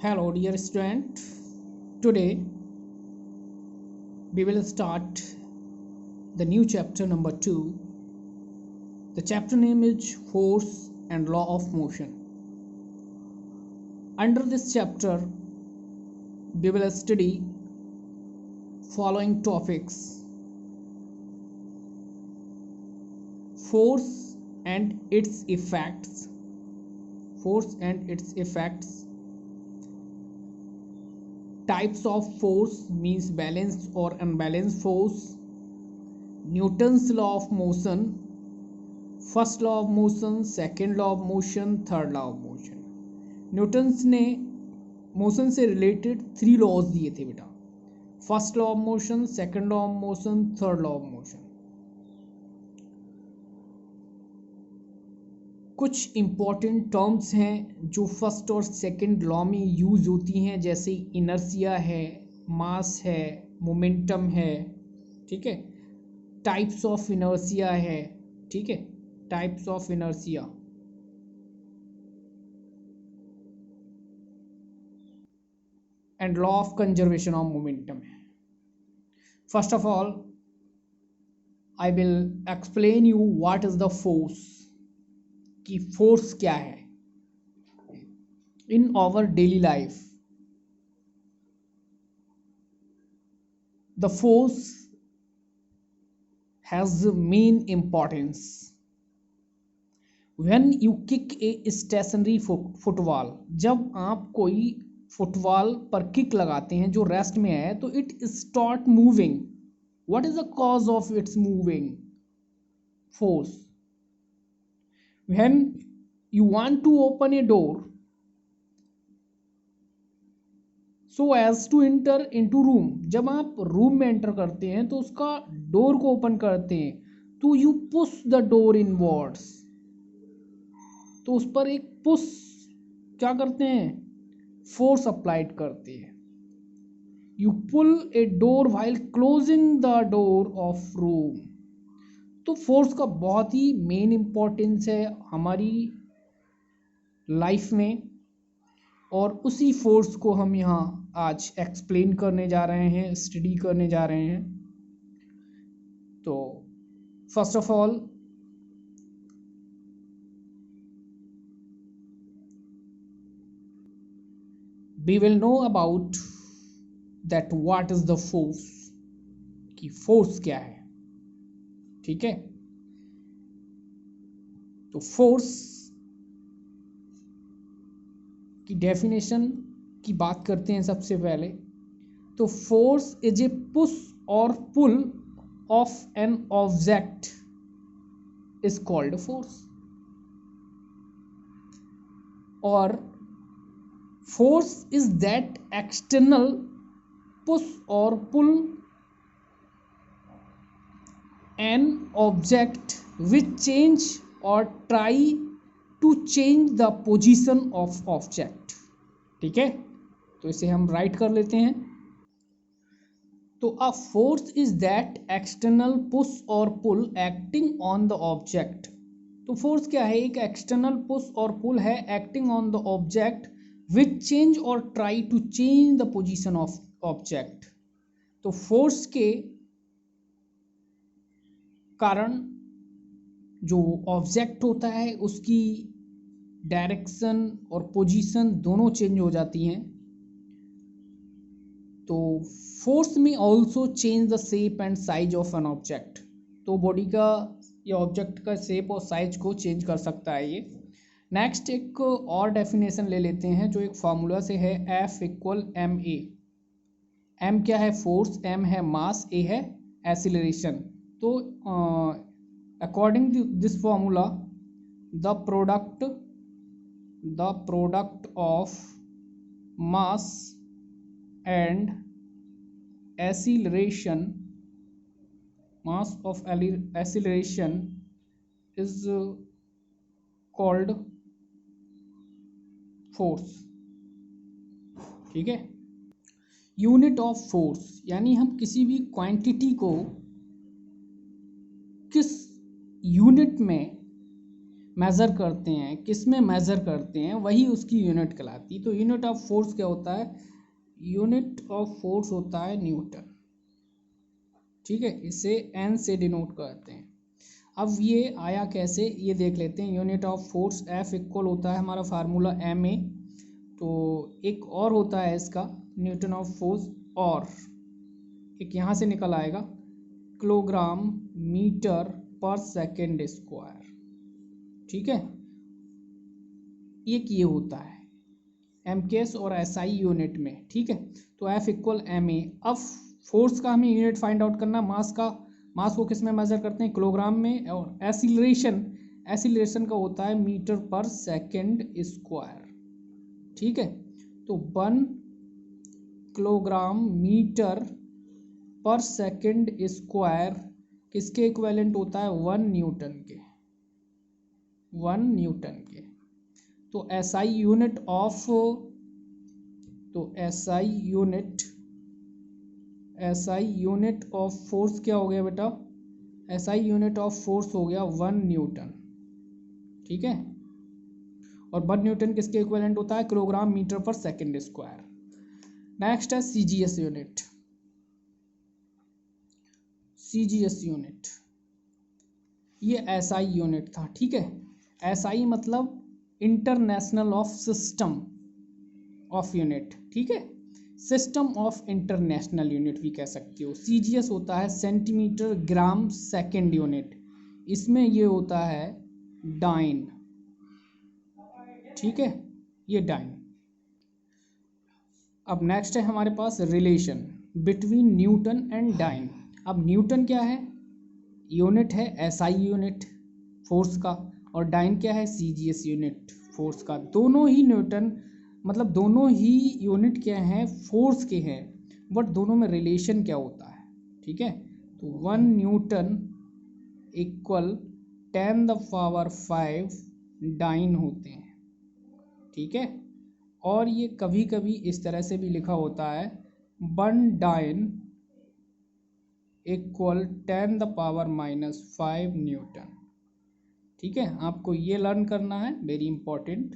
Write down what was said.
Hello, dear student. Today we will start the new chapter number 2. The chapter name is Force and Law of Motion. Under this chapter, we will study following topics: force and its effects, types of force means balanced or unbalanced force, Newton's law of motion, first law of motion, second law of motion, third law of motion. Newton's ने motion से related 3 laws दिए थे बेटा. First law of motion, second law of motion, third law of motion. कुछ important terms हैं जो first और second law में यूज होती हैं, जैसे इनर्शिया है, मास है, मोमेंटम है. ठीक है. टाइप्स ऑफ इनर्शिया है. ठीक है. Types of inertia and law of conservation of momentum है. First of all I will explain you what is the force, कि फोर्स क्या है in our daily life. The force has main importance. When you kick a stationary football, जब आप कोई football पर kick लगाते हैं जो रेस्ट में है, तो it start moving. What is the cause of its moving? Force. When you want to open a door so as to enter into room, जब आप रूम में एंटर करते हैं तो उसका डोर को ओपन करते हैं, तो you push the door inwards. तो उस पर एक पुश क्या करते हैं? फोर्स अप्लाइड करते हैं. You pull a door while closing the door of room. तो फोर्स का बहुत ही मेन इंपॉर्टेंस है हमारी लाइफ में, और उसी फोर्स को हम यहाँ आज एक्सप्लेन करने जा रहे हैं, स्टडी करने जा रहे हैं. तो first of all we will know about that what is the force, कि फोर्स क्या है. ठीक है. तो फोर्स की डेफिनेशन की बात करते हैं सबसे पहले. तो फोर्स इज ए पुश और pull of an object is called force. और force is that external push or pull an object which change or try to change the position of object. ठीक है. तो इसे हम राइट कर लेते हैं. तो a force is that external push or pull acting on the object. तो फोर्स क्या है? एक एक्सटर्नल पुश और पुल है acting on the object which change or try to change the position of object. तो फोर्स के कारण जो ऑब्जेक्ट होता है उसकी डायरेक्शन और पोजीशन दोनों चेंज हो जाती हैं. तो फोर्स में also change the shape and size of an object. तो बॉडी का या ऑब्जेक्ट का शेप और साइज को चेंज कर सकता है ये. नेक्स्ट एक और डेफिनेशन ले लेते हैं जो एक फार्मूला से है, F equal M A. M क्या है? फोर्स. एम है मास. ए है एक्सीलरेशन. तो according to this formula the product of mass and acceleration is called force. ठीक है. यूनिट ऑफ फोर्स, यानी हम किसी भी क्वांटिटी को किस यूनिट में मेज़र करते हैं, किस में मेज़र करते हैं, वही उसकी यूनिट कहलाती है। तो यूनिट ऑफ फोर्स क्या होता है? यूनिट ऑफ फोर्स होता है न्यूटन। ठीक है, इसे एन से डिनोट करते हैं। अब ये आया कैसे, ये देख लेते हैं। Unit of force F equal होता है हमारा फार्मूला एम ए। तो एक और होता है इसका न्यूटन ऑफ फोर्स, और एक यहाँ से निकल आएगा किलोग्राम मीटर पर सेकेंड स्क्वायर। ठीक है, ये होता है एमकेएस और एसआई यूनिट में। ठीक है, तो एफ इक्वल एम ए। अब फोर्स का हमें यूनिट फाइंड आउट करना, मास को किस में मेजर करते हैं? किलोग्राम में। और एसिलेशन का होता है मीटर पर सेकेंड स्क्वायर। ठीक है, तो 1 किलोग्राम मीटर पर सेकेंड स्क्वायर किसके इक्विवेलेंट होता है? 1 न्यूटन के। तो एसआई यूनिट ऑफ फोर्स क्या हो गया बेटा? एसआई यूनिट ऑफ फोर्स हो गया 1 न्यूटन। ठीक है, और 1 न्यूटन किसके इक्विवेलेंट होता है? किलोग्राम मीटर पर सेकेंड स्क्वायर। नेक्स्ट है सीजीएस यूनिट। ये एसआई यूनिट था। ठीक है, एसआई मतलब international of system of unit. ठीक है, सिस्टम ऑफ इंटरनेशनल यूनिट भी कह सकते हो। सीजीएस होता है सेंटीमीटर ग्राम सेकेंड यूनिट, इसमें ये होता है डाइन। ठीक है, ये डाइन। अब नेक्स्ट है हमारे पास relation between newton and dyne. अब न्यूटन क्या है? यूनिट है एसआई यूनिट फोर्स का, और डाइन क्या है? सीजीएस यूनिट फोर्स का। दोनों ही यूनिट क्या हैं? फोर्स के हैं, बट दोनों में रिलेशन क्या होता है? ठीक है, तो 1 न्यूटन इक्वल 10⁵ डाइन होते हैं। ठीक है, और ये कभी कभी इस तरह से भी लिखा होता है 1 डाइन इक्वल 10⁻⁵ न्यूटन। ठीक है, आपको ये लर्न करना है, वेरी इंपॉर्टेंट।